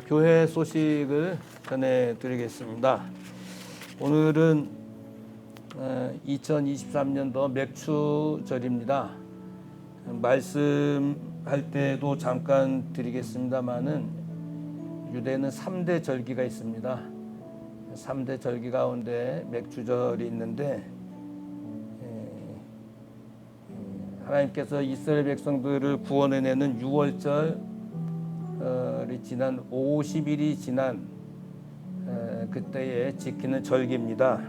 교회 소식을 전해드리겠습니다. 오늘은 2023년도 맥추절입니다. 말씀할 때도 잠깐 드리겠습니다마는 유대는 3대 절기가 있습니다. 3대 절기 가운데 맥추절이 있는데 하나님께서 이스라엘 백성들을 구원해내는 6월절 지난 50일이 지난 그때에 지키는 절기입니다.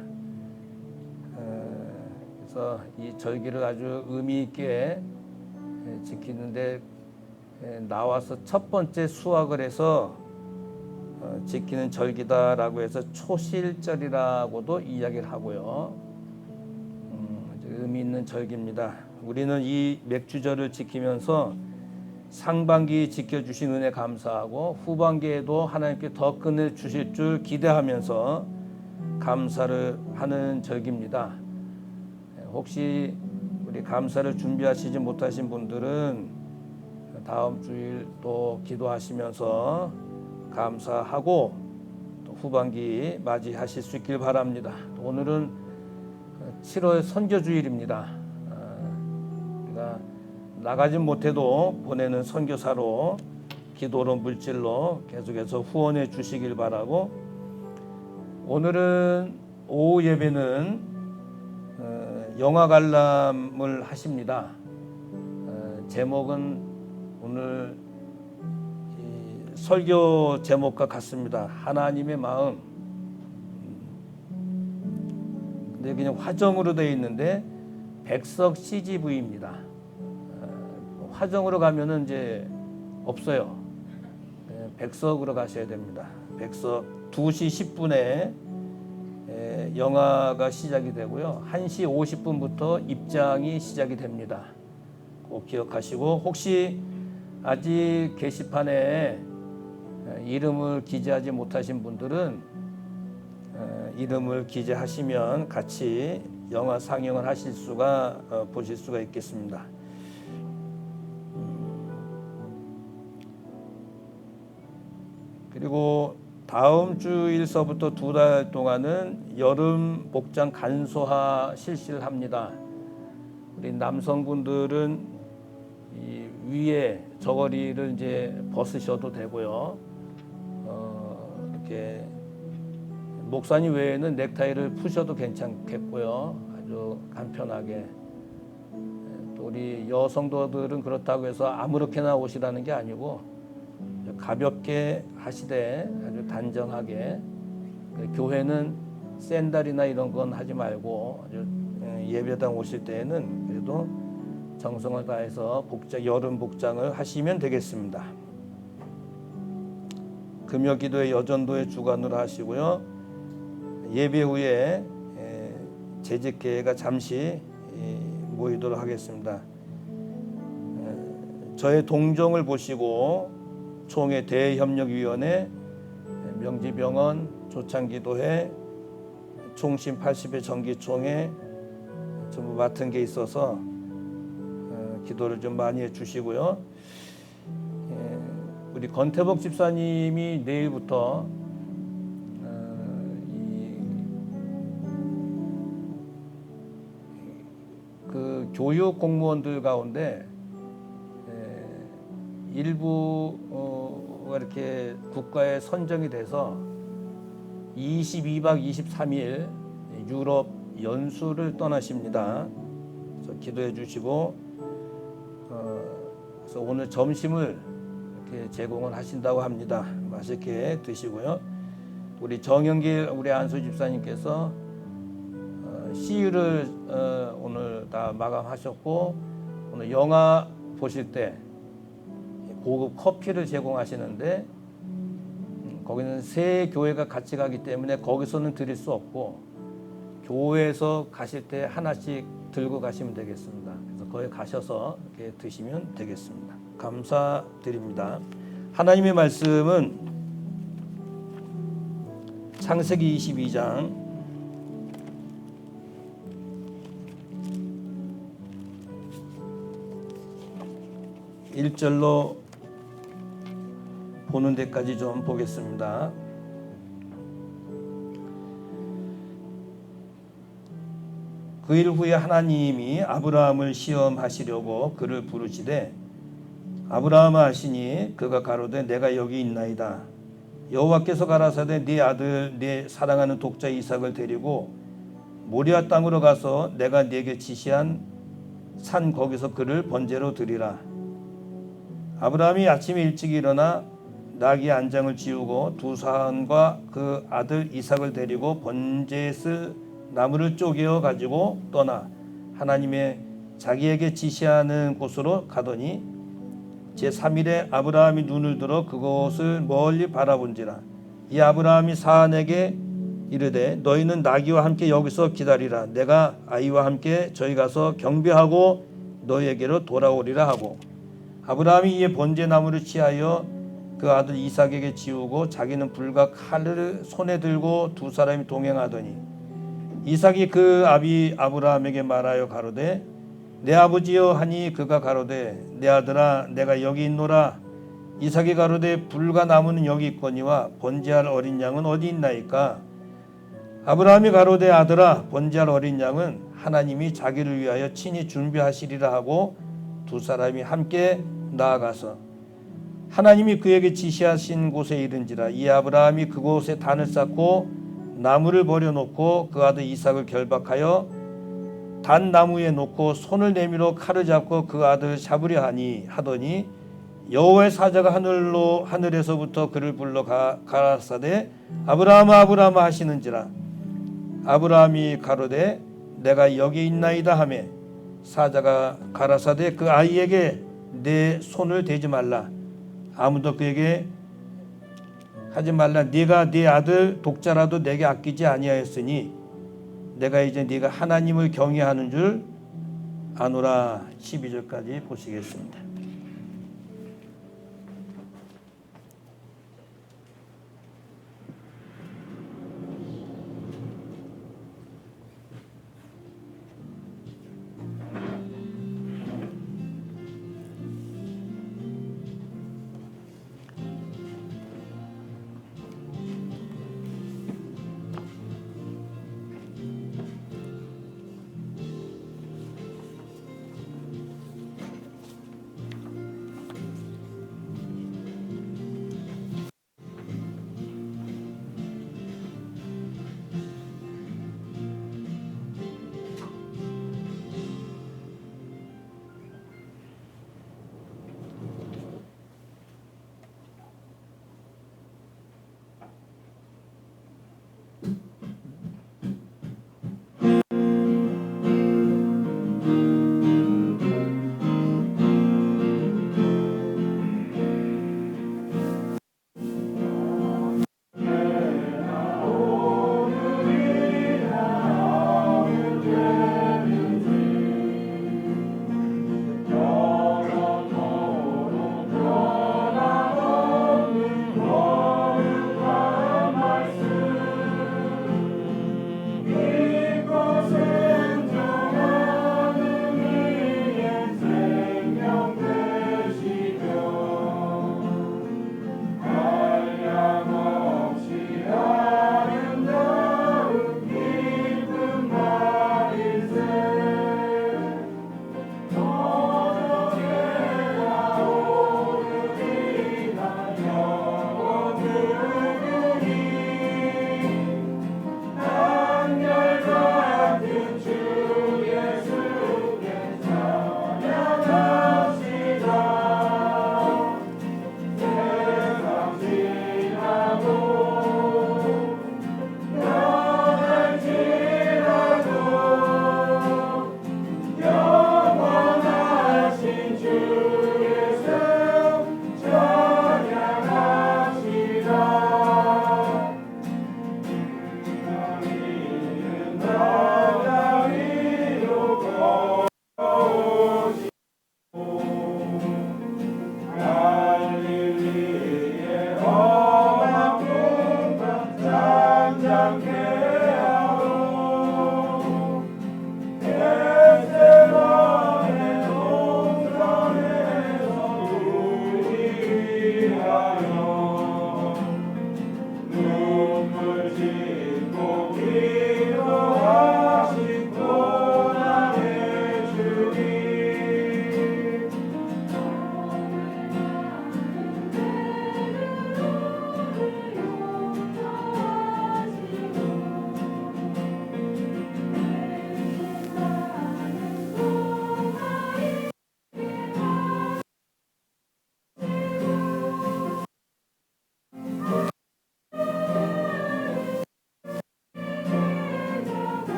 그래서 이 절기를 아주 의미 있게 지키는데 나와서 첫 번째 수확을 해서 지키는 절기다라고 해서 초실절이라고도 이야기를 하고요. 의미 있는 절기입니다. 우리는 이 맥주절을 지키면서 상반기 지켜주신 은혜 감사하고 후반기에도 하나님께 더 끈을 주실 줄 기대하면서 감사를 하는 절기입니다. 혹시 우리 감사를 준비하시지 못하신 분들은 다음 주일 또 기도하시면서 감사하고 또 후반기 맞이하실 수 있길 바랍니다. 오늘은 7월 선교주일입니다. 우리가 나가진 못해도 보내는 선교사로 기도로 물질로 계속해서 후원해 주시길 바라고, 오늘은 오후 예배는 영화 관람을 하십니다. 제목은 오늘 설교 제목과 같습니다. 하나님의 마음. 근데 그냥 화정으로 되어 있는데 백석 CGV입니다. 화정으로 가면은 이제 없어요. 백석으로 가셔야 됩니다. 백석 2시 10분에 영화가 시작이 되고요. 1시 50분부터 입장이 시작이 됩니다. 꼭 기억하시고, 혹시 아직 게시판에 이름을 기재하지 못하신 분들은 이름을 기재하시면 같이 영화 상영을 하실 수가 보실 수가 있겠습니다. 그리고 다음 주일서부터 2달 동안은 여름 복장 간소화 실시를 합니다. 우리 남성분들은 이 위에 저고리를 이제 벗으셔도 되고요. 이렇게 목사님 외에는 넥타이를 푸셔도 괜찮겠고요. 아주 간편하게. 또 우리 여성도들은 그렇다고 해서 아무렇게나 오시라는 게 아니고 가볍게 하시되 아주 단정하게. 교회는 샌들이나 이런 건 하지 말고 아주 예배당 오실 때에는 그래도 정성을 다해서 여름 복장을 하시면 되겠습니다. 금요기도회 여전도회 주관으로 하시고요. 예배 후에 재직회가 잠시 모이도록 하겠습니다. 저의 동정을 보시고 총회 대협력위원회, 명지병원, 조창기도회, 총심 80회 정기총회 전부 맡은 게 있어서 기도를 좀 많이 해주시고요. 우리 권태복 집사님이 내일부터 그 교육 공무원들 가운데 일부가 이렇게 국가에 선정이 돼서 22박 23일 유럽 연수를 떠나십니다. 그래서 기도해 주시고, 그래서 오늘 점심을 이렇게 제공을 하신다고 합니다. 맛있게 드시고요. 우리 정영길 우리 안수 집사님께서 CU를 오늘 다 마감하셨고, 오늘 영화 보실 때 고급 커피를 제공하시는데 거기는 세 교회가 같이 가기 때문에 거기서는 드릴 수 없고 교회에서 가실 때 하나씩 들고 가시면 되겠습니다. 그래서 거기 가셔서 이렇게 드시면 되겠습니다. 감사드립니다. 하나님의 말씀은 창세기 22장 1절로 보는 데까지 좀 보겠습니다. 그 일 후에 하나님이 아브라함을 시험하시려고 그를 부르시되 아브라함아 하시니 그가 가로되 내가 여기 있나이다. 여호와께서 가라사대 네 아들 네 사랑하는 독자 이삭을 데리고 모리아 땅으로 가서 내가 네게 지시한 산 거기서 그를 번제로 드리라. 아브라함이 아침에 일찍 일어나 나귀 안장을 지우고 두 사람과 그 아들 이삭을 데리고 번제에 쓸 나무를 쪼개어 가지고 떠나 하나님의 자기에게 지시하는 곳으로 가더니 제3일에 아브라함이 눈을 들어 그곳을 멀리 바라본지라. 이 아브라함이 사안에게 이르되 너희는 나귀와 함께 여기서 기다리라. 내가 아이와 함께 저희 가서 경배하고 너희에게로 돌아오리라 하고 아브라함이 이에 번제 나무를 취하여 그 아들 이삭에게 지우고 자기는 불과 칼을 손에 들고 두 사람이 동행하더니 이삭이 그 아비 아브라함에게 말하여 가로되 내 아버지여 하니 그가 가로되 내 아들아 내가 여기 있노라. 이삭이 가로되 불과 나무는 여기 있거니와 번제할 어린 양은 어디 있나이까. 아브라함이 가로되 아들아 번제할 어린 양은 하나님이 자기를 위하여 친히 준비하시리라 하고 두 사람이 함께 나아가서 하나님이 그에게 지시하신 곳에 이른지라. 이 아브라함이 그곳에 단을 쌓고 나무를 버려놓고 그 아들 이삭을 결박하여 단 나무에 놓고 손을 내밀어 칼을 잡고 그 아들을 잡으려 하더니 여호와의 사자가 하늘에서부터 그를 불러 가라사대 아브라함아 아브라함아 하시는지라. 아브라함이 가로되 내가 여기 있나이다 하매 사자가 가라사대 그 아이에게 내 손을 대지 말라. 아무도 그에게 하지 말라. 네가 네 아들 독자라도 내게 아끼지 아니하였으니 내가 이제 네가 하나님을 경외하는 줄 아노라. 12절까지 보시겠습니다.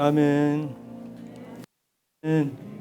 아멘. 아멘.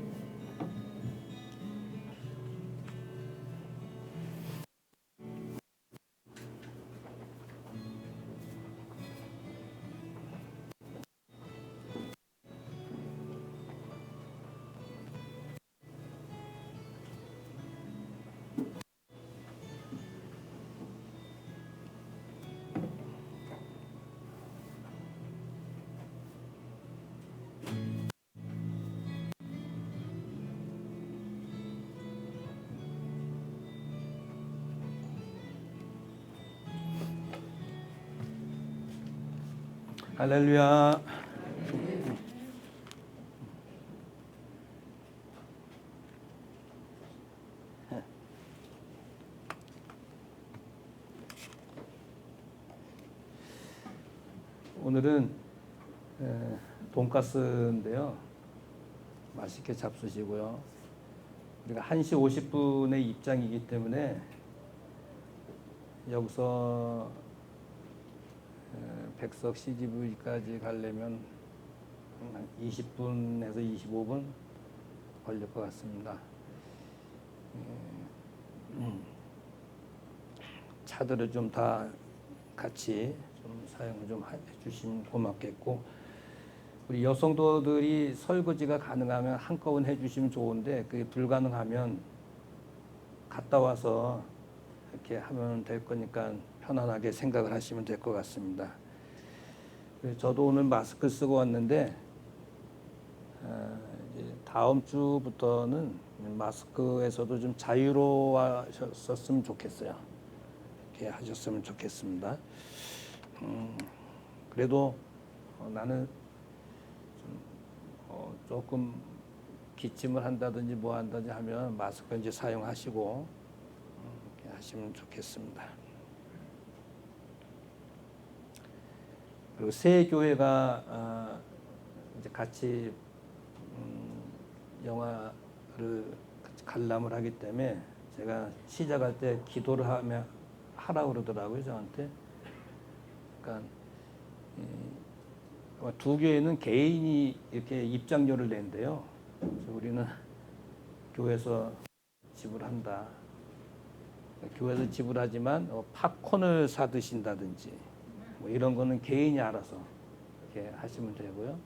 할렐루야. 오늘은 돈가스인데요. 맛있게 잡수시고요. 우리가 1시 50분에 입장이기 때문에 여기서 백석 CGV까지 가려면 한 20분에서 25분 걸릴 것 같습니다. 차들을 좀 다 같이 좀 사용을 좀 해주시면 고맙겠고, 우리 여성도들이 설거지가 가능하면 한꺼번에 해주시면 좋은데 그게 불가능하면 갔다 와서 이렇게 하면 될 거니까 편안하게 생각을 하시면 될 것 같습니다. 저도 오늘 마스크 쓰고 왔는데 이제 다음 주부터는 마스크에서도 좀 자유로워졌으면 좋겠어요. 이렇게 하셨으면 좋겠습니다. 그래도 나는 조금 기침을 한다든지 뭐 한다든지 하면 마스크 이제 사용하시고 이렇게 하시면 좋겠습니다. 그리고 새 교회가 이제 같이 영화를 관람을 하기 때문에 제가 시작할 때 기도를 하라고 그러더라고요, 저한테. 그러니까 두 교회는 개인이 이렇게 입장료를 낸대요. 그래서 우리는 교회에서 지불한다. 교회에서 지불하지만 팝콘을 사 드신다든지 뭐 이런 거는 개인이 알아서 이렇게 하시면 되고요.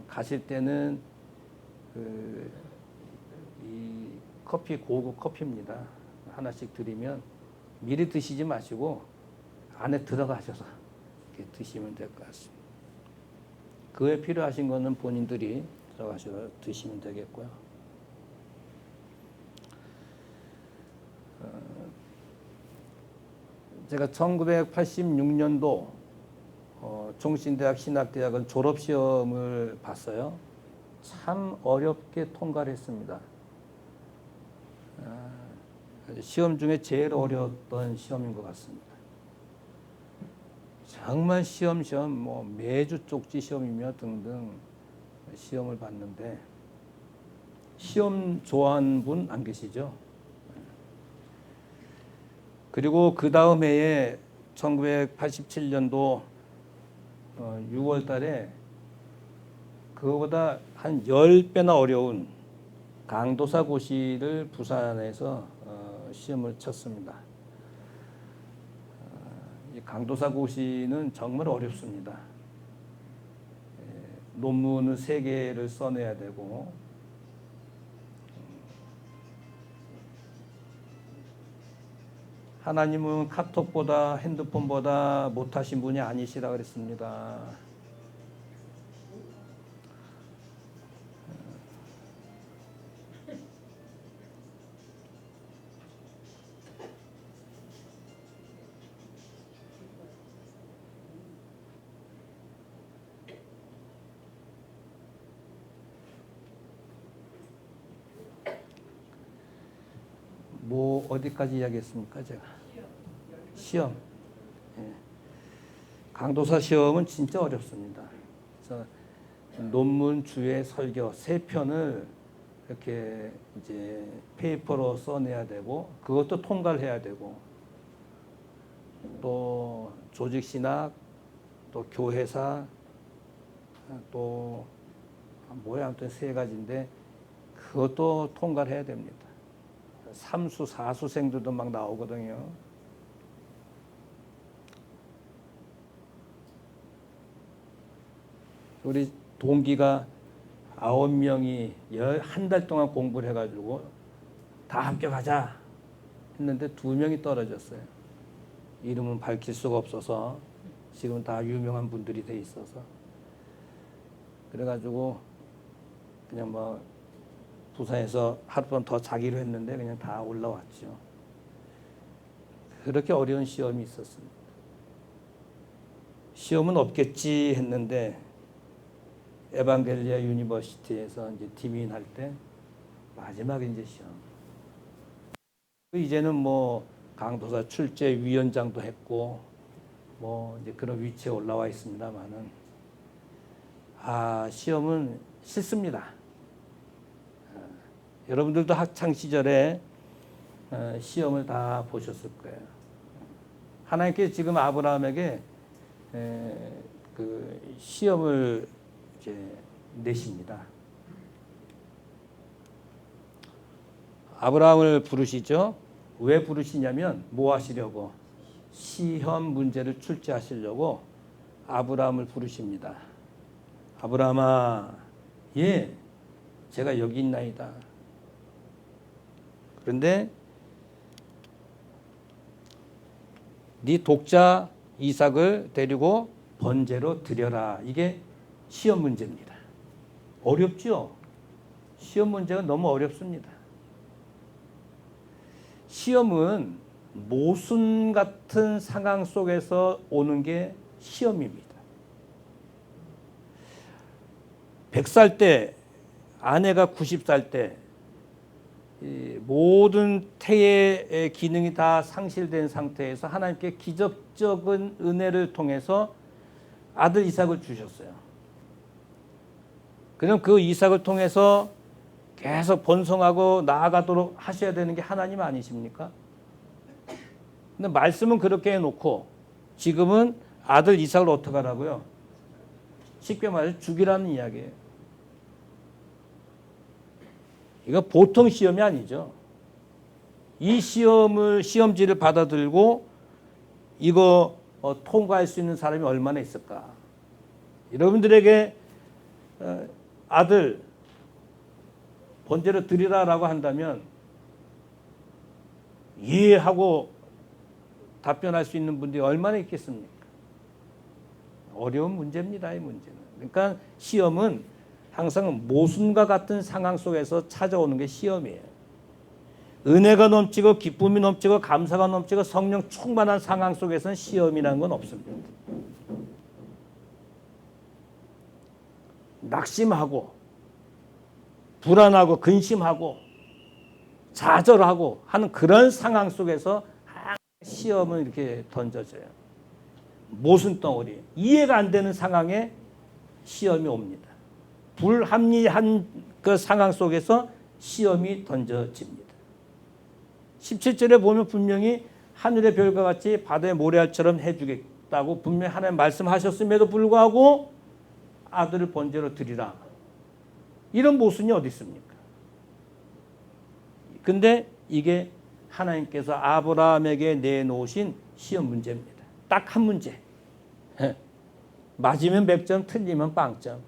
가실 때는 이 커피, 고급 커피입니다. 하나씩 드리면 미리 드시지 마시고 안에 들어가셔서 이렇게 드시면 될 것 같습니다. 그에 필요하신 거는 본인들이 들어가셔서 드시면 되겠고요. 제가 1986년도 종신대학 신학대학은 졸업시험을 봤어요. 참 어렵게 통과를 했습니다. 시험 중에 제일 어려웠던 시험인 것 같습니다. 정말 시험 뭐 매주 쪽지 시험이며 등등 시험을 봤는데, 시험 좋아하는 분 안 계시죠? 그리고 그 다음 해에 1987년도 6월 달에 그거보다 한 10배나 어려운 강도사고시를 부산에서 시험을 쳤습니다. 이 강도사고시는 정말 어렵습니다. 논문을 3개를 써내야 되고, 하나님은 카톡보다 핸드폰보다 못하신 분이 아니시라 그랬습니다. 뭐 어디까지 이야기했습니까, 제가? 시험. 예. 강도사 시험은 진짜 어렵습니다. 그래서 논문, 주에, 설교 3편을 이렇게 이제 페이퍼로 써내야 되고, 그것도 통과를 해야 되고, 또 조직신학, 또 교회사, 또 뭐야 아무튼 세 가지인데 그것도 통과를 해야 됩니다. 삼수 사수생들도 막 나오거든요. 우리 동기가 9명이 한 달 동안 공부를 해가지고 다 합격하자 했는데 2명이 떨어졌어요. 이름은 밝힐 수가 없어서 지금 다 유명한 분들이 돼 있어서 그래가지고 그냥 뭐 부산에서 하룻밤 더 자기로 했는데 그냥 다 올라왔죠. 그렇게 어려운 시험이 있었습니다. 시험은 없겠지 했는데 에반겔리아 유니버시티에서 이제 디민 할 때 마지막 이제 시험. 이제는 뭐 강도사 출제 위원장도 했고 뭐 이제 그런 위치에 올라와 있습니다만은 시험은 싫습니다. 여러분들도 학창 시절에 시험을 다 보셨을 거예요. 하나님께서 지금 아브라함에게 그 시험을 이제 내십니다. 아브라함을 부르시죠. 왜 부르시냐면 뭐 하시려고? 시험 문제를 출제하시려고 아브라함을 부르십니다. 아브라함아, 예, 제가 여기 있나이다. 그런데 네 독자 이삭을 데리고 번제로 드려라. 이게 시험 문제입니다. 어렵죠? 시험 문제가 너무 어렵습니다. 시험은 모순 같은 상황 속에서 오는 게 시험입니다. 100살 때, 아내가 90살 때 모든 태의 기능이 다 상실된 상태에서 하나님께 기적적인 은혜를 통해서 아들 이삭을 주셨어요. 그럼 그 이삭을 통해서 계속 번성하고 나아가도록 하셔야 되는 게 하나님 아니십니까? 근데 말씀은 그렇게 해놓고 지금은 아들 이삭을 어떻게 하라고요? 쉽게 말해서 죽이라는 이야기예요. 이거 보통 시험이 아니죠. 이 시험지를 받아들고 이거 통과할 수 있는 사람이 얼마나 있을까? 여러분들에게 아들 번제로 드리라라고 한다면 이해하고 답변할 수 있는 분들이 얼마나 있겠습니까? 어려운 문제입니다, 이 문제는. 그러니까 시험은 항상 모순과 같은 상황 속에서 찾아오는 게 시험이에요. 은혜가 넘치고 기쁨이 넘치고 감사가 넘치고 성령 충만한 상황 속에서는 시험이라는 건 없습니다. 낙심하고 불안하고 근심하고 좌절하고 하는 그런 상황 속에서 시험은 이렇게 던져져요. 모순덩어리, 이해가 안 되는 상황에 시험이 옵니다. 불합리한 그 상황 속에서 시험이 던져집니다. 17절에 보면 분명히 하늘의 별과 같이 바다의 모래알처럼 해주겠다고 분명히 하나님 말씀하셨음에도 불구하고 아들을 번제로 드리라. 이런 모순이 어디 있습니까? 근데 이게 하나님께서 아브라함에게 내놓으신 시험 문제입니다. 딱 한 문제. 맞으면 100점, 틀리면 0점.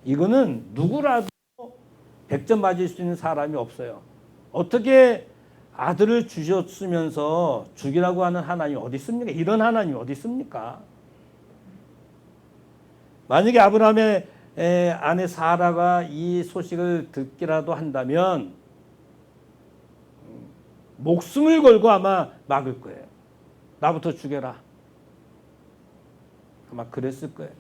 이거는 누구라도 100점 맞을 수 있는 사람이 없어요. 어떻게 아들을 주셨으면서 죽이라고 하는 하나님이 어디 있습니까? 이런 하나님이 어디 있습니까? 만약에 아브라함의 아내 사라가 이 소식을 듣기라도 한다면 목숨을 걸고 아마 막을 거예요. 나부터 죽여라. 아마 그랬을 거예요.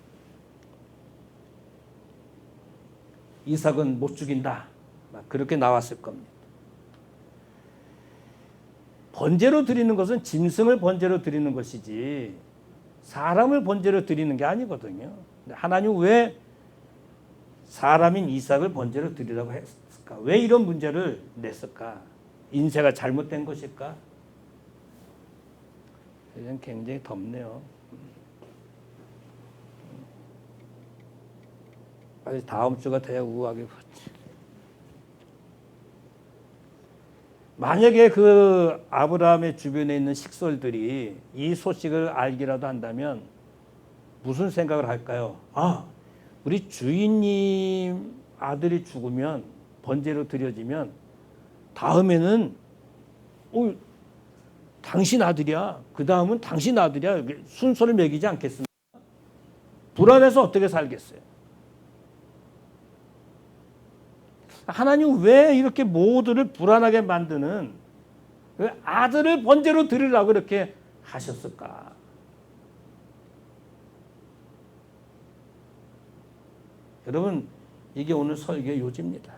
이삭은 못 죽인다. 그렇게 나왔을 겁니다. 번제로 드리는 것은 짐승을 번제로 드리는 것이지 사람을 번제로 드리는 게 아니거든요. 하나님 왜 사람인 이삭을 번제로 드리라고 했을까? 왜 이런 문제를 냈을까? 인쇄가 잘못된 것일까? 이건 굉장히 덥네요. 아직 다음 주가 돼야 우아하게. 만약에 그 아브라함의 주변에 있는 식솔들이 이 소식을 알기라도 한다면 무슨 생각을 할까요? 아, 우리 주인님 아들이 죽으면 번제로 드려지면 다음에는 당신 아들이야. 그 다음은 당신 아들이야. 순서를 매기지 않겠습니까? 불안해서 어떻게 살겠어요? 하나님 왜 이렇게 모두를 불안하게 만드는 왜 아들을 번제로 드리라고 이렇게 하셨을까? 여러분, 이게 오늘 설교의 요지입니다.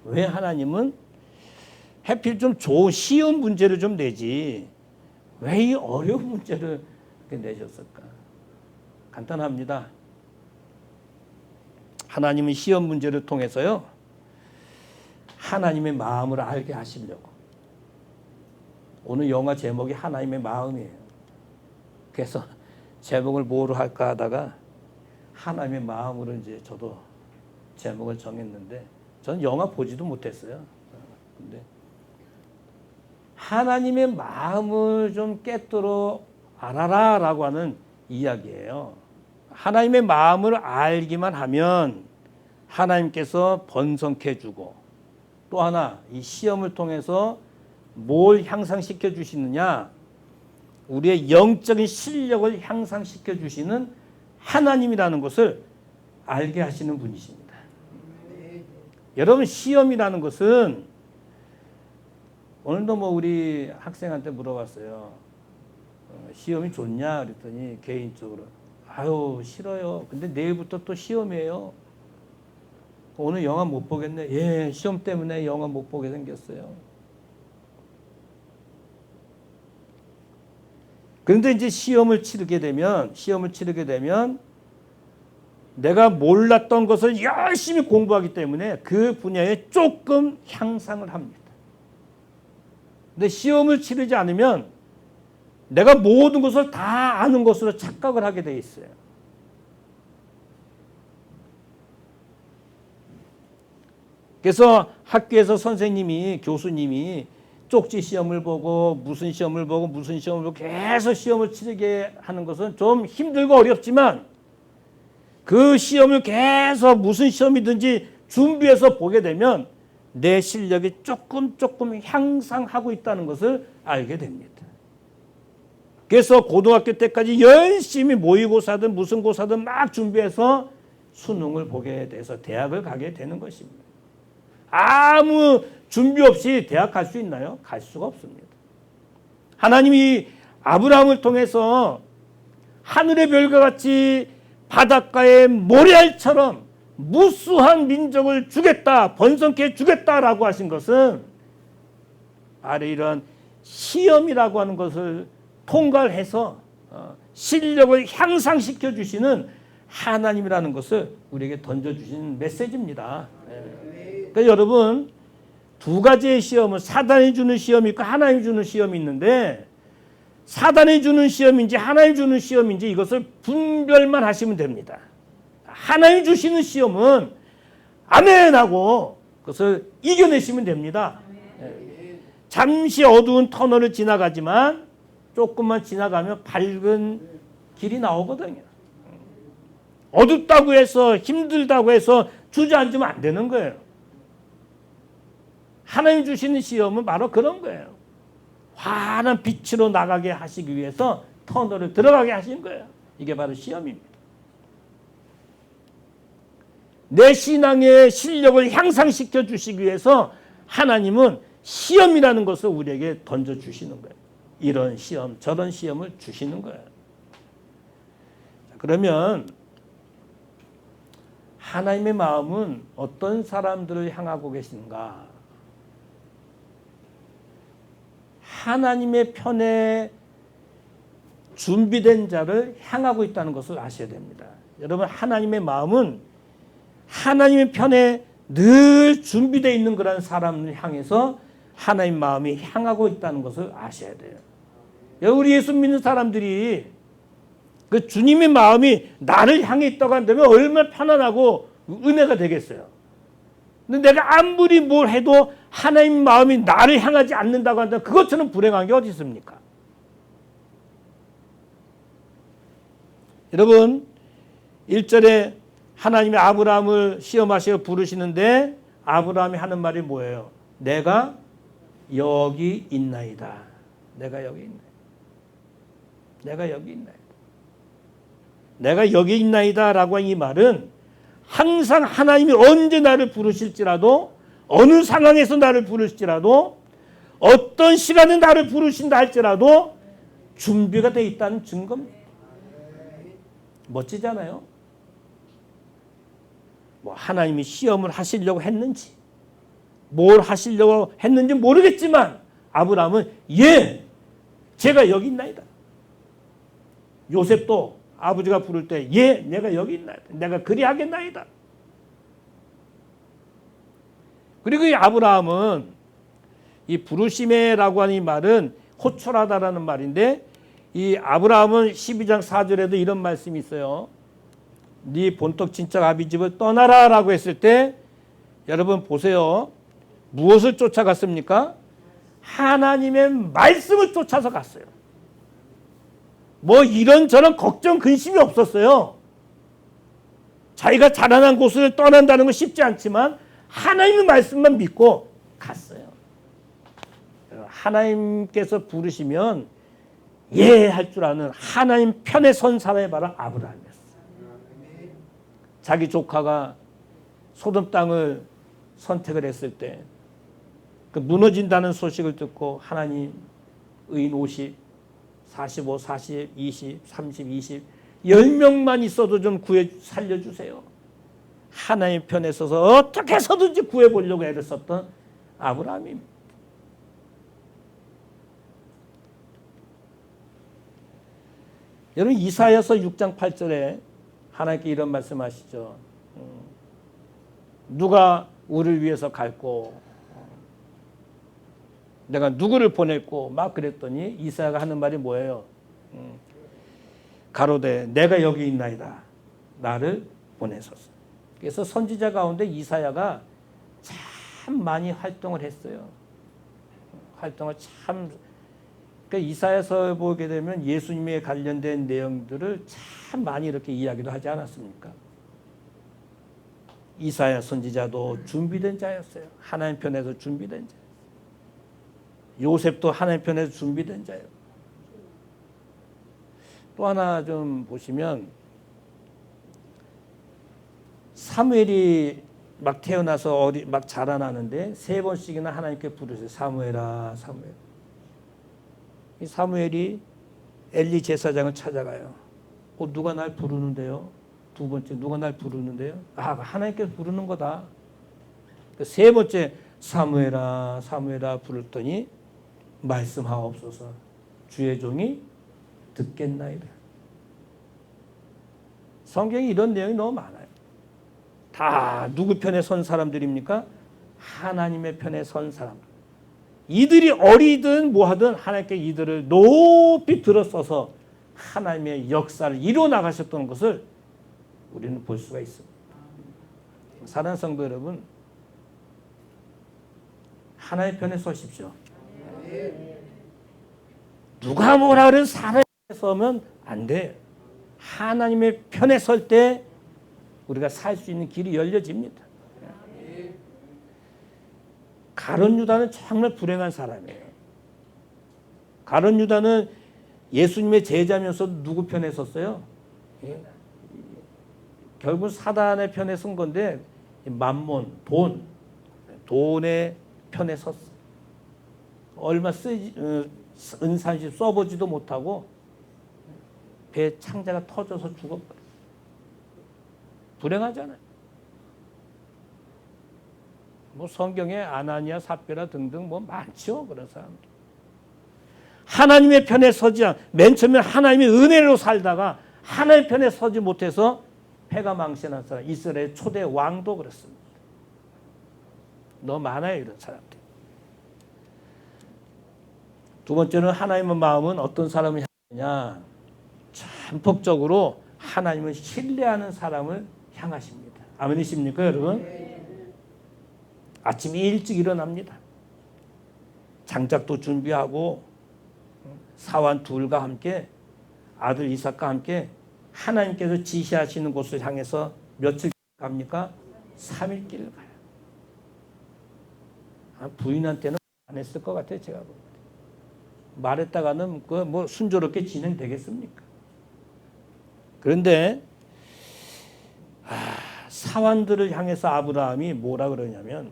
왜 하나님은 하필 좀 좋은 쉬운 문제를 좀 내지 왜 이 어려운 문제를 이렇게 내셨을까? 간단합니다. 하나님은 시험 문제를 통해서요, 하나님의 마음을 알게 하시려고. 오늘 영화 제목이 하나님의 마음이에요. 그래서 제목을 뭐로 할까 하다가 하나님의 마음으로 이제 저도 제목을 정했는데, 저는 영화 보지도 못했어요. 근데 하나님의 마음을 좀 깨뜨려 알아라 라고 하는 이야기예요. 하나님의 마음을 알기만 하면 하나님께서 번성케 주고, 또 하나 이 시험을 통해서 뭘 향상시켜 주시느냐, 우리의 영적인 실력을 향상시켜 주시는 하나님이라는 것을 알게 하시는 분이십니다. 여러분, 시험이라는 것은 오늘도 우리 학생한테 물어봤어요. 시험이 좋냐 그랬더니 개인적으로 아유 싫어요. 근데 내일부터 또 시험이에요. 오늘 영화 못 보겠네. 예, 시험 때문에 영화 못 보게 생겼어요. 그런데 이제 시험을 치르게 되면 내가 몰랐던 것을 열심히 공부하기 때문에 그 분야에 조금 향상을 합니다. 근데 시험을 치르지 않으면 내가 모든 것을 다 아는 것으로 착각을 하게 돼 있어요. 그래서 학교에서 선생님이, 교수님이 쪽지 시험을 보고 무슨 시험을 보고 계속 시험을 치르게 하는 것은 좀 힘들고 어렵지만, 그 시험을 계속 무슨 시험이든지 준비해서 보게 되면 내 실력이 조금 향상하고 있다는 것을 알게 됩니다. 그래서 고등학교 때까지 열심히 모의고사든 무슨 고사든 막 준비해서 수능을 보게 돼서 대학을 가게 되는 것입니다. 아무 준비 없이 대학 갈 수 있나요? 갈 수가 없습니다. 하나님이 아브라함을 통해서 하늘의 별과 같이 바닷가의 모래알처럼 무수한 민족을 주겠다, 번성케 주겠다라고 하신 것은 바로 이런 시험이라고 하는 것을 통과를 해서 실력을 향상시켜 주시는 하나님이라는 것을 우리에게 던져주시는 메시지입니다. 그러니까 여러분, 두 가지의 시험은 사단이 주는 시험이 있고 하나님이 주는 시험이 있는데, 사단이 주는 시험인지 하나님이 주는 시험인지 이것을 분별만 하시면 됩니다. 하나님이 주시는 시험은 아멘 하고 그것을 이겨내시면 됩니다. 잠시 어두운 터널을 지나가지만 조금만 지나가면 밝은 길이 나오거든요. 어둡다고 해서 힘들다고 해서 주저앉으면 안 되는 거예요. 하나님 주시는 시험은 바로 그런 거예요. 환한 빛으로 나가게 하시기 위해서 터널을 들어가게 하신 거예요. 이게 바로 시험입니다. 내 신앙의 실력을 향상시켜 주시기 위해서 하나님은 시험이라는 것을 우리에게 던져주시는 거예요. 이런 시험, 저런 시험을 주시는 거예요. 그러면 하나님의 마음은 어떤 사람들을 향하고 계신가? 하나님의 편에 준비된 자를 향하고 있다는 것을 아셔야 됩니다. 여러분, 하나님의 마음은 하나님의 편에 늘 준비되어 있는 그런 사람을 향해서 하나님 마음이 향하고 있다는 것을 아셔야 돼요. 우리 예수 믿는 사람들이 그 주님의 마음이 나를 향해 있다고 한다면 얼마나 편안하고 은혜가 되겠어요. 근데 내가 아무리 뭘 해도 하나님 마음이 나를 향하지 않는다고 한다면 그것처럼 불행한 게 어디 있습니까? 여러분 1절에 하나님이 아브라함을 시험하시어 부르시는데 아브라함이 하는 말이 뭐예요? 내가 여기 있나이다. 내가 여기 있나이다. 내가 여기 있나이다. 내가 여기 있나이다 라고 한 이 말은 항상 하나님이 언제 나를 부르실지라도 어느 상황에서 나를 부르실지라도 어떤 시간에 나를 부르신다 할지라도 준비가 되어 있다는 증거입니다. 멋지잖아요. 뭐 하나님이 시험을 하시려고 했는지 뭘 하시려고 했는지 모르겠지만 아브라함은 예, 제가 여기 있나이다. 요셉도 아버지가 부를 때 예, 내가 여기 있나이다. 내가 그리하겠나이다. 그리고 이 아브라함은 이 부르심에라고 하는 이 말은 호출하다라는 말인데 이 아브라함은 12장 4절에도 이런 말씀이 있어요. 네 본토 친척 아비집을 떠나라 라고 했을 때 여러분 보세요. 무엇을 쫓아갔습니까? 하나님의 말씀을 쫓아서 갔어요. 뭐 이런저런 걱정 근심이 없었어요. 자기가 자라난 곳을 떠난다는 건 쉽지 않지만 하나님의 말씀만 믿고 갔어요. 하나님께서 부르시면 예 할 줄 아는 하나님 편에 선 사람이 바로 아브라함이었어요. 자기 조카가 소돔 땅을 선택을 했을 때 그 무너진다는 소식을 듣고 하나님 의인 50, 45, 40, 20, 30, 20 10명만 있어도 좀 구해 살려주세요. 하나님 편에 서서 어떻게 해서든지 구해보려고 애를 썼던 아브라함입니다. 여러분 이사야서 6장 8절에 하나님께 이런 말씀하시죠. 누가 우리를 위해서 갈고 내가 누구를 보냈고 막 그랬더니 이사야가 하는 말이 뭐예요? 가로되 내가 여기 있나이다. 나를 보내소서. 그래서 선지자 가운데 이사야가 참 많이 활동을 했어요. 활동을 참 그러니까 이사야서 보게 되면 예수님에 관련된 내용들을 참 많이 이렇게 이야기도 하지 않았습니까? 이사야 선지자도 준비된 자였어요. 하나님 편에서 준비된 자. 요셉도 하나님 편에서 준비된 자예요. 또 하나 좀 보시면 사무엘이 막 태어나서 막 자라나는데 3번씩이나 하나님께 부르세요. 사무엘아, 사무엘. 이 사무엘이 엘리 제사장을 찾아가요. 누가 날 부르는데요? 2번째 누가 날 부르는데요? 하나님께서 부르는 거다. 3번째 사무엘아, 사무엘아 부르더니 말씀하옵소서. 주의 종이 듣겠나이다. 성경에 이런 내용이 너무 많아요. 다 누구 편에 선 사람들입니까? 하나님의 편에 선 사람들. 이들이 어리든 뭐하든 하나님께 이들을 높이 들어서서 하나님의 역사를 이루어 나가셨던 것을 우리는 볼 수가 있습니다. 사랑하는 성도 여러분, 하나님의 편에 서십시오. 누가 뭐라 그래도 사람의 편에 서면 안 돼. 하나님의 편에 설 때 우리가 살 수 있는 길이 열려집니다. 가룟 유다는 정말 불행한 사람이에요. 가룟 유다는 예수님의 제자면서 누구 편에 섰어요? 결국 사단의 편에 선 건데 만몬, 돈의 편에 섰어. 얼마 은산십 써보지도 못하고 배 창자가 터져서 죽어버려. 불행하잖아요. 뭐 성경에 아나니아, 삽비라 등등 뭐 많죠. 그런 사람들. 하나님의 편에 서지 맨 처음에 하나님의 은혜로 살다가 하나님의 편에 서지 못해서 패가 망신한 사람. 이스라엘 초대 왕도 그렇습니다. 너무 많아요, 이런 사람들. 두 번째는 하나님의 마음은 어떤 사람을 향하냐? 전폭적으로 하나님을 신뢰하는 사람을 향하십니다. 아멘이십니까, 여러분? 아침 일찍 일어납니다. 장작도 준비하고 사환 둘과 함께 아들 이삭과 함께 하나님께서 지시하시는 곳을 향해서 며칠 갑니까? 3일 길을 가요. 부인한테는 안 했을 것 같아요, 제가 보면. 말했다가는 그 뭐 순조롭게 진행되겠습니까? 그런데 사환들을 향해서 아브라함이 뭐라 그러냐면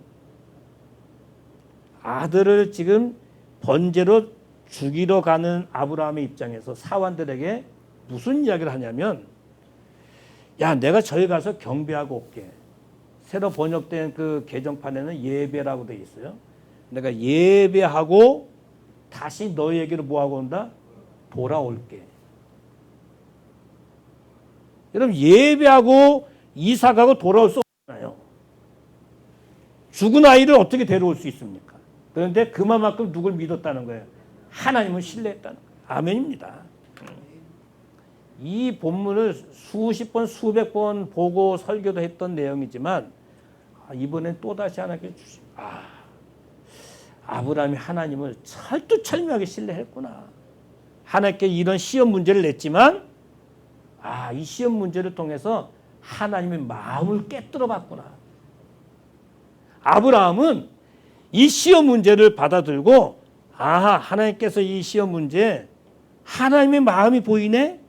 아들을 지금 번제로 죽이러 가는 아브라함의 입장에서 사환들에게 무슨 이야기를 하냐면, 야, 내가 저기 가서 경배하고 올게. 새로 번역된 그 개정판에는 예배라고 되어 있어요. 내가 예배하고 다시 너희에게로 뭐하고 온다? 돌아올게. 여러분, 예배하고 이삭하고 돌아올 수 없잖아요. 죽은 아이를 어떻게 데려올 수 있습니까? 그런데 그만큼 누굴 믿었다는 거예요? 하나님을 신뢰했다는 거예요. 아멘입니다. 이 본문을 수십 번, 수백 번 보고 설교도 했던 내용이지만 이번엔 또다시 하나님께 아브라함이 하나님을 철두철미하게 신뢰했구나. 하나님께 이런 시험 문제를 냈지만 이 시험 문제를 통해서 하나님의 마음을 깨뜨려 봤구나. 아브라함은 이 시험 문제를 받아들고 하나님께서 이 시험 문제에 하나님의 마음이 보이네?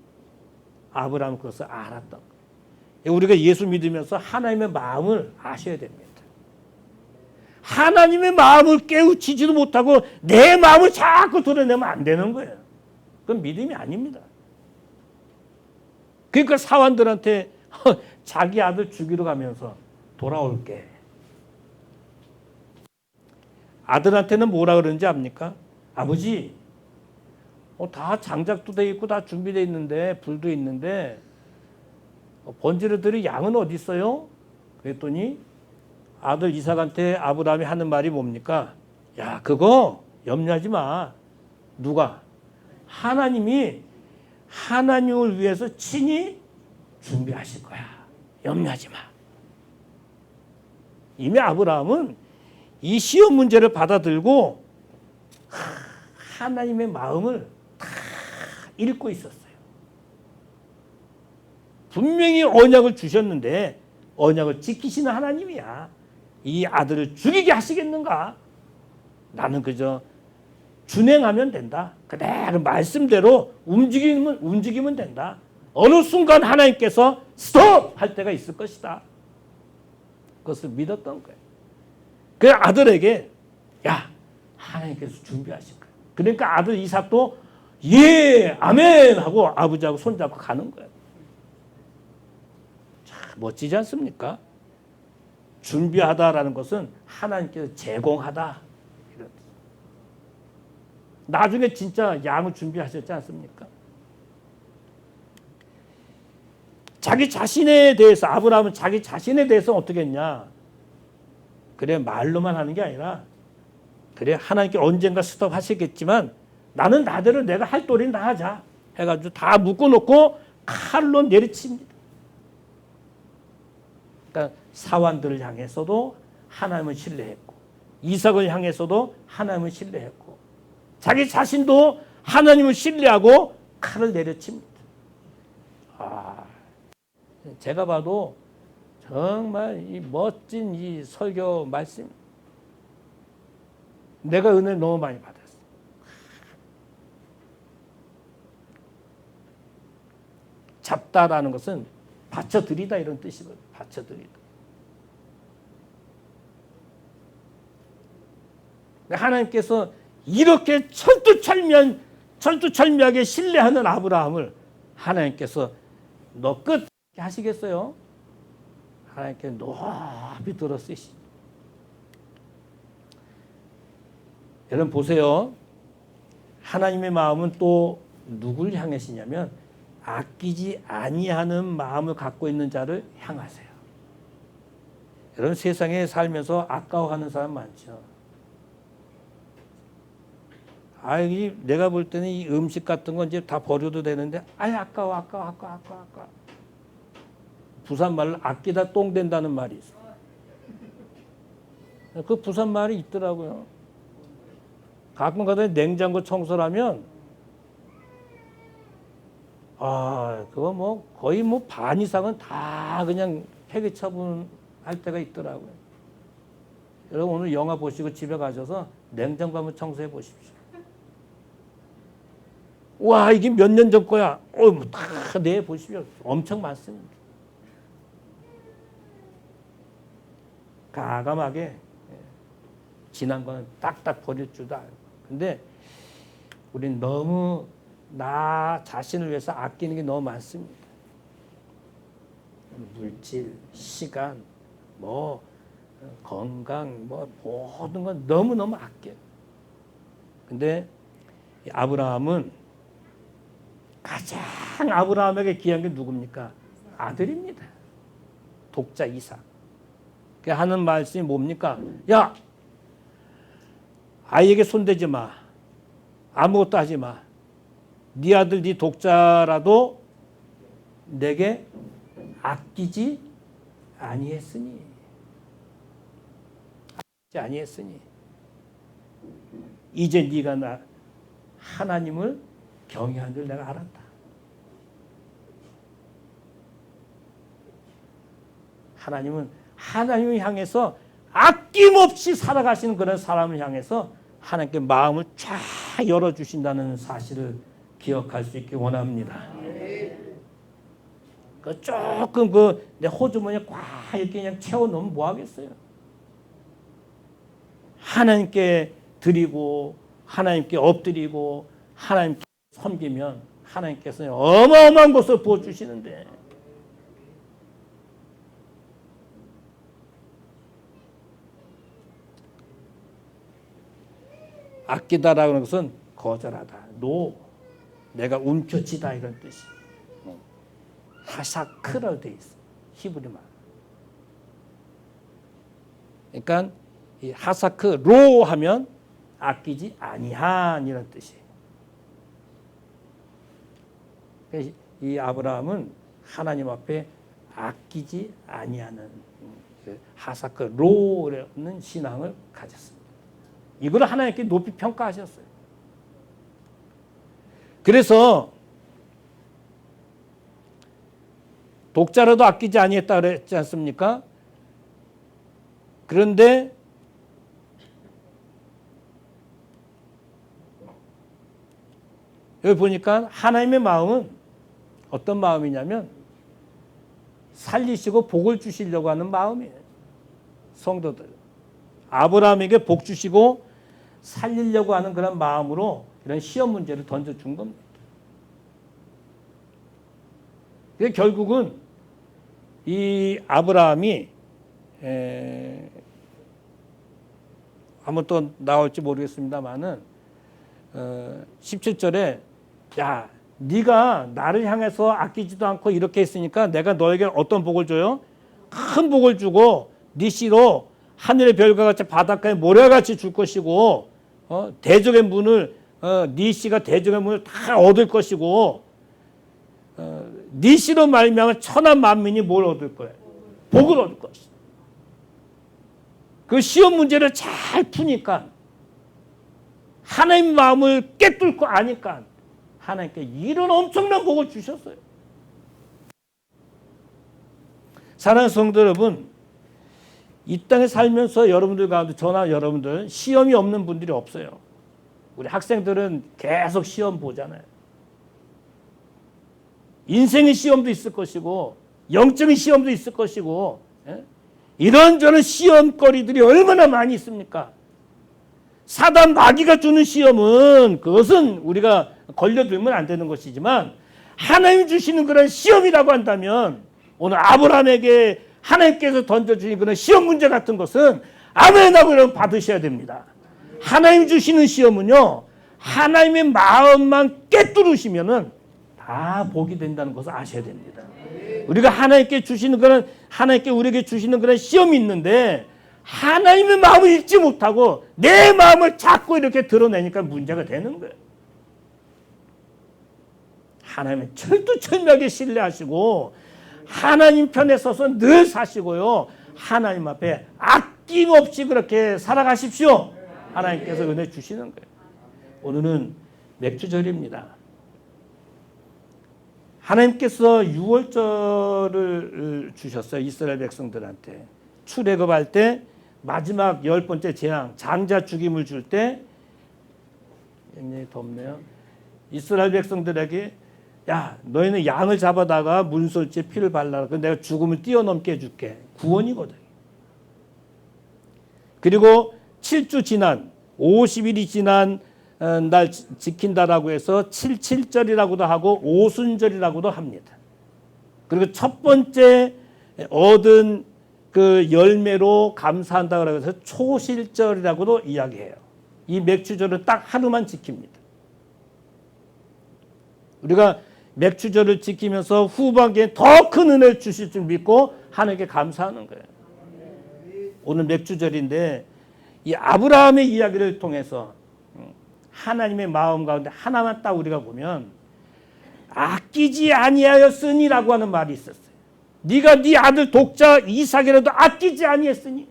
아브라함은 그것을 알았던 거예요. 우리가 예수 믿으면서 하나님의 마음을 아셔야 됩니다. 하나님의 마음을 깨우치지도 못하고 내 마음을 자꾸 드러내면 안 되는 거예요. 그건 믿음이 아닙니다. 그러니까 사환들한테 자기 아들 죽이러 가면서 돌아올게. 아들한테는 뭐라 그러는지 압니까? 아버지, 다 장작도 돼 있고 다 준비되어 있는데 불도 있는데 번제를 드릴 양은 어디 있어요? 그랬더니 아들 이삭한테 아브라함이 하는 말이 뭡니까? 야, 그거 염려하지 마. 누가? 하나님이 하나님을 위해서 친히 준비하실 거야. 염려하지 마. 이미 아브라함은 이 시험 문제를 받아들고 하나님의 마음을 다 읽고 있었어요. 분명히 언약을 주셨는데 언약을 지키시는 하나님이야. 이 아들을 죽이게 하시겠는가? 나는 그저 준행하면 된다. 그대로 말씀대로 움직이면 된다. 어느 순간 하나님께서 스톱! 할 때가 있을 것이다. 그것을 믿었던 거예요. 그 아들에게 하나님께서 준비하실 거예요. 그러니까 아들 이삭도 예, 아멘 하고 아버지하고 손잡고 가는 거예요. 참 멋지지 않습니까? 준비하다라는 것은 하나님께서 제공하다. 이런. 나중에 진짜 양을 준비하셨지 않습니까? 자기 자신에 대해서 아브라함은 자기 자신에 대해서 어떻게 했냐? 그래 말로만 하는 게 아니라 그래 하나님께 언젠가 스톱하시겠지만 나는 나대로 내가 할 도리는 다 하자 해가지고 다 묶어놓고 칼로 내리칩니다. 그러니까 사환들을 향해서도 하나님을 신뢰했고 이삭을 향해서도 하나님을 신뢰했고 자기 자신도 하나님을 신뢰하고 칼을 내려칩니다. 제가 봐도 정말 이 멋진 이 설교 말씀 내가 은혜를 너무 많이 받았어요. 잡다라는 것은 바쳐드리다 이런 뜻이거든요. 바쳐드리다. 하나님께서 이렇게 철두철미하게 신뢰하는 아브라함을 하나님께서 너 끝 하시겠어요? 하나님께 높이 들어 쓰시죠. 여러분 보세요. 하나님의 마음은 또 누굴 향하시냐면 아끼지 아니하는 마음을 갖고 있는 자를 향하세요. 여러분 세상에 살면서 아까워하는 사람 많죠. 이 내가 볼 때는 이 음식 같은 건 이제 다 버려도 되는데 아까워. 부산 말로 아끼다 똥 된다는 말이 있어. 그 부산 말이 있더라고요. 가끔 가다 냉장고 청소를 하면 그거 뭐 거의 뭐 반 이상은 다 그냥 폐기 처분할 때가 있더라고요. 여러분 오늘 영화 보시고 집에 가셔서 냉장고 한번 청소해 보십시오. 와, 이게 몇 년 전 거야. 다 내 보십시오. 엄청 많습니다. 가감하게 지난 거는 딱딱 버릴 줄도 알고. 근데 우린 너무 나 자신을 위해서 아끼는 게 너무 많습니다. 물질, 시간, 건강, 모든 건 너무너무 아껴요. 근데 아브라함은 가장 아브라함에게 귀한 게 누굽니까? 아들입니다. 독자 이삭. 하는 말씀이 뭡니까? 야, 아이에게 손대지 마. 아무것도 하지 마. 네 아들, 네 독자라도 내게 아끼지 아니했으니. 이제 네가 하나님을 경외한 줄 내가 알았다. 하나님을 향해서 아낌없이 살아가시는 그런 사람을 향해서 하나님께 마음을 쫙 열어주신다는 사실을 기억할 수 있기 원합니다. 조금 내 호주머니에 꽉 이렇게 그냥 채워놓으면 뭐 하겠어요? 하나님께 드리고 하나님께 엎드리고 하나님께 섬기면 하나님께서 어마어마한 것을 부어주시는데 아끼다라는 것은 거절하다. 내가 움켜쥐다 이런 뜻이. 하사크라고 되어 있어. 히브리 말. 그러니까 이 하사크로 하면 아끼지 아니한 이런 뜻이에요. 이 아브라함은 하나님 앞에 아끼지 아니하는 하사크로라는 신앙을 가졌습니다. 이걸 하나님께 높이 평가하셨어요. 그래서 독자라도 아끼지 아니했다 그랬지 않습니까? 그런데 여기 보니까 하나님의 마음은 어떤 마음이냐면 살리시고 복을 주시려고 하는 마음이에요. 성도들. 아브라함에게 복 주시고 살리려고 하는 그런 마음으로 이런 시험 문제를 던져준 겁니다. 결국은 이 아브라함이 한번 또 나올지 모르겠습니다만은 17절에 야, 네가 나를 향해서 아끼지도 않고 이렇게 했으니까 내가 너에게 어떤 복을 줘요? 큰 복을 주고 네 씨로 하늘의 별과 같이 바닷가에 모래같이 줄 것이고 대적의 문을 네 씨가 대적의 문을 다 얻을 것이고 네 씨로 말미암아 천하 만민이 뭘 얻을 거예요? 복을 얻을 것이다. 그 시험 문제를 잘 푸니까 하나님 마음을 깨뚫고 아니까 하나님께 이런 엄청난 복을 주셨어요. 사랑하는 성도 여러분, 이 땅에 살면서 여러분들 가운데 저나 여러분들 시험이 없는 분들이 없어요. 우리 학생들은 계속 시험 보잖아요. 인생의 시험도 있을 것이고 영적인 시험도 있을 것이고 이런저런 시험거리들이 얼마나 많이 있습니까? 사단 마귀가 주는 시험은 그것은 우리가 걸려들면 안 되는 것이지만 하나님 주시는 그런 시험이라고 한다면 오늘 아브라함에게 하나님께서 던져주신 그런 시험 문제 같은 것은 아멘하고 여러분 받으셔야 됩니다. 하나님 주시는 시험은요, 하나님의 마음만 깨뚫으시면은 다 복이 된다는 것을 아셔야 됩니다. 우리가 하나님께 주시는 그런 하나님께 우리에게 주시는 그런 시험이 있는데 하나님의 마음을 읽지 못하고 내 마음을 자꾸 이렇게 드러내니까 문제가 되는 거예요. 하나님을 철두철미하게 신뢰하시고 하나님 편에 서서 늘 사시고요. 하나님 앞에 아낌없이 그렇게 살아가십시오. 하나님께서 은혜 주시는 거예요. 오늘은 맥주절입니다. 하나님께서 유월절을 주셨어요. 이스라엘 백성들한테. 출애굽할 때 마지막 10번째 재앙, 장자 죽임을 줄 때 굉장히 덥네요. 이스라엘 백성들에게 야, 너희는 양을 잡아다가 문설주에 피를 발라라. 그럼 내가 죽음을 뛰어넘게 해줄게. 구원이거든. 그리고 7주 지난 50일이 지난 날 지킨다라고 해서 77절이라고도 하고 오순절이라고도 합니다. 그리고 첫 번째 얻은 그 열매로 감사한다고 해서 초실절이라고도 이야기해요. 이 맥주절은 딱 하루만 지킵니다. 우리가 맥주절을 지키면서 후반기에 더 큰 은혜를 주실 줄 믿고 하나님께 감사하는 거예요. 오늘 맥주절인데 이 아브라함의 이야기를 통해서 하나님의 마음 가운데 하나만 딱 우리가 보면 아끼지 아니하였으니라고 하는 말이 있었어요. 네가 네 아들 독자 이삭이라도 아끼지 아니했으니.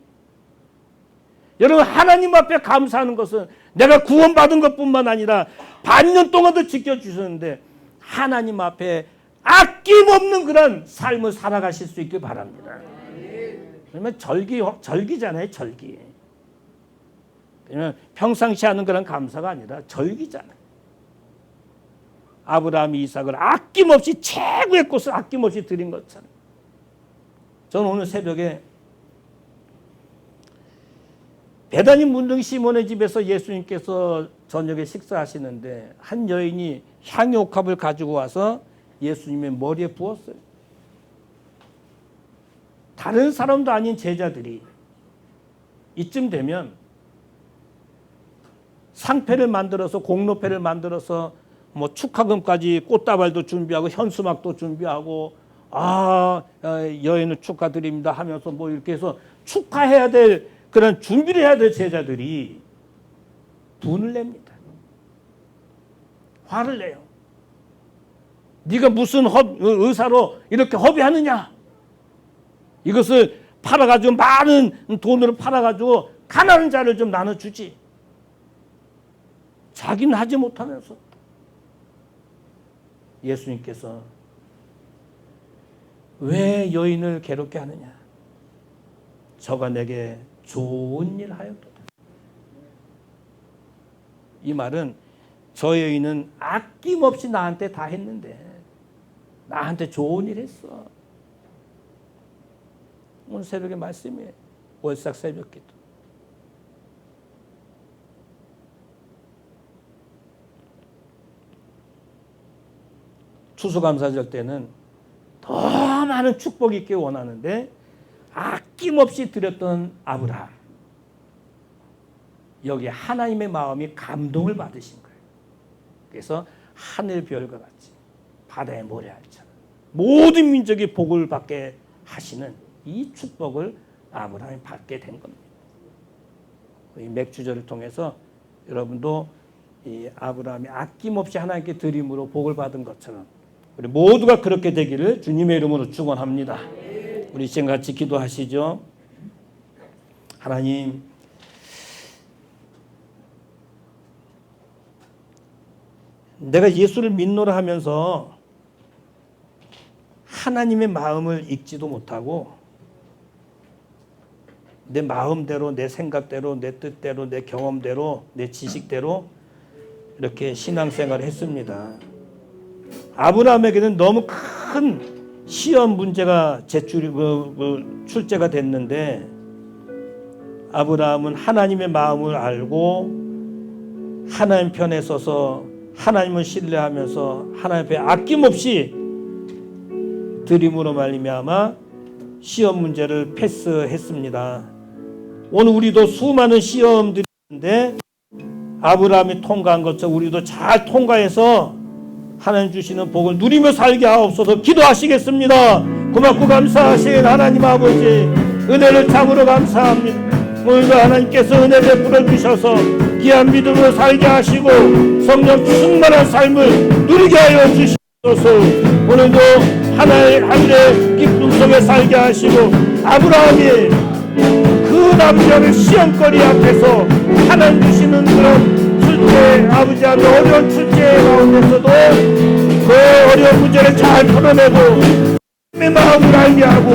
여러분 하나님 앞에 감사하는 것은 내가 구원받은 것뿐만 아니라 반년 동안도 지켜주셨는데 하나님 앞에 아낌없는 그런 삶을 살아가실 수 있길 바랍니다. 그러면 절기잖아요. 절기. 그러면 평상시 하는 그런 감사가 아니라 절기잖아요. 아브라함이 이삭을 아낌없이 최고의 꽃을 아낌없이 드린 것처럼. 저는 오늘 새벽에 베다니 문둥이 시몬의 집에서 예수님께서 저녁에 식사하시는데 한 여인이 향유옥합을 가지고 와서 예수님의 머리에 부었어요. 다른 사람도 아닌 제자들이 이쯤 되면 상패를 만들어서 공로패를 만들어서 뭐 축하금까지 꽃다발도 준비하고 현수막도 준비하고 여인을 축하드립니다 하면서 뭐 이렇게 해서 축하해야 될 그런 준비를 해야 될 제자들이 분을 냅니다. 화를 내요. 네가 무슨 의사로 이렇게 허비하느냐? 이것을 팔아가지고 많은 돈으로 팔아가지고 가난한 자를 좀 나눠주지. 자기는 하지 못하면서. 예수님께서 왜 여인을 괴롭게 하느냐? 저가 내게 좋은 일 하였도다. 이 말은 저 여인은 아낌없이 나한테 다 했는데 나한테 좋은 일 했어. 오늘 새벽에 말씀이에요. 월삭 새벽기도. 추수감사절 때는 더 많은 축복이 있길 원하는데 아낌없이 드렸던 아브라함. 여기 하나님의 마음이 감동을 받으신 거예요. 그래서 하늘 별과 같이 바다의 모래알처럼 모든 민족이 복을 받게 하시는 이 축복을 아브라함이 받게 된 겁니다. 이 맥주절을 통해서 여러분도 이 아브라함이 아낌없이 하나님께 드림으로 복을 받은 것처럼 우리 모두가 그렇게 되기를 주님의 이름으로 축원합니다. 우리 시간 같이 기도하시죠. 하나님, 내가 예수를 믿노라 하면서 하나님의 마음을 읽지도 못하고 내 마음대로, 내 생각대로, 내 뜻대로, 내 경험대로, 내 지식대로 이렇게 신앙생활을 했습니다. 아브라함에게는 너무 큰 시험 문제가 출제가 됐는데 아브라함은 하나님의 마음을 알고 하나님 편에 서서 하나님을 신뢰하면서 하나님 앞에 아낌없이 드림으로 말미암아 시험 문제를 패스했습니다. 오늘 우리도 수많은 시험들이 있는데 아브라함이 통과한 것처럼 우리도 잘 통과해서 하나님 주시는 복을 누리며 살게 하옵소서. 기도하시겠습니다. 고맙고 감사하신 하나님 아버지, 은혜를 참으로 감사합니다. 오늘도 하나님께서 은혜 베풀어 주셔서 귀한 믿음으로 살게 하시고 성령 충만한 삶을 누리게 하여 주시옵소서. 오늘도 하늘의 기쁨 속에 살게 하시고, 아브라함이 그 남자를 시험거리 앞에서 하나님 주시는 그런 출제, 아버지한테 어려운 출제 가운데서도 그 어려운 문제를 잘 풀어내고 내 마음을 알게 하고,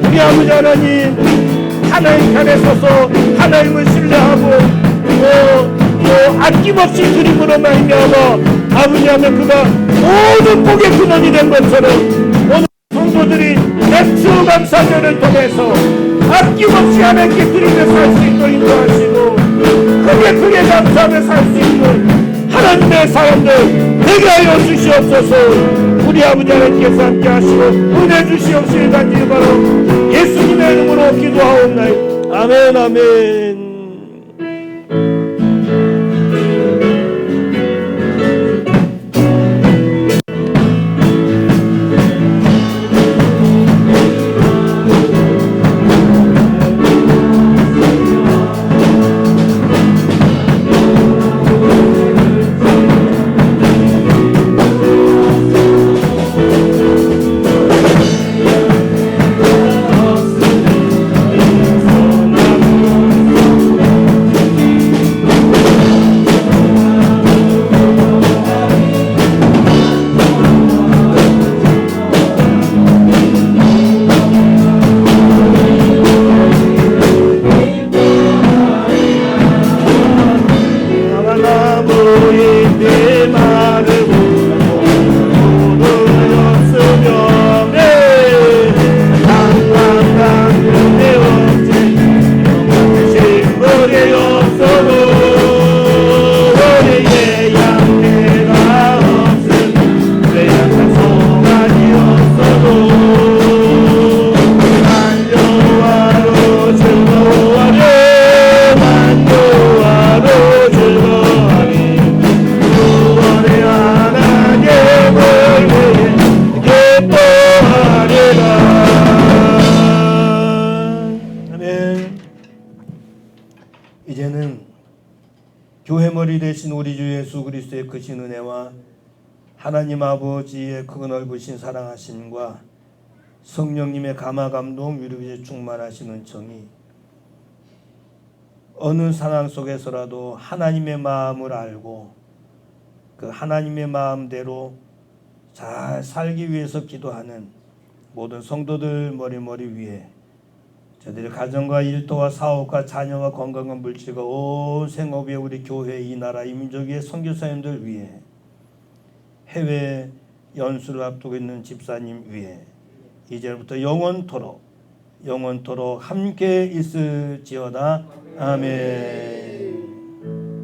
우리 아버지 하나님, 하나님 편에 서서 하나님을 신뢰하고 또 아낌없이 드림으로 말미암아 아버지 하면 그가 모든 복의 근원이 된 것처럼 오늘 성도들이 맥주 감사절을 통해서 아낌없이 하나님께 드리며 살 수 있도록 인도하시고, 크게 감사하며 살 수 있는 하나님의 사람들 되게 하여 주시옵소서. 우리 아버지 하나님께서 함께 하시고 은혜 주시옵시길 간절히 바로 예수님의 이름으로 기도하옵나이다. 아멘, 아멘. 이제는 교회 머리 되신 우리 주 예수 그리스도의 크신 은혜와 하나님 아버지의 크고 넓으신 사랑하심과 성령님의 감화 감동 위로에 충만하신 은총이 어느 상황 속에서라도 하나님의 마음을 알고 그 하나님의 마음대로 잘 살기 위해서 기도하는 모든 성도들 머리 위에, 저들의 가정과 일터와 사업과 자녀와 건강과 물질과 온 생업 위에, 우리 교회, 이 나라, 이 민족 위에, 선교사님들 위에, 해외 연수를 앞두고 있는 집사님 위에 이제부터 영원토록 함께 있을지어다. 아멘.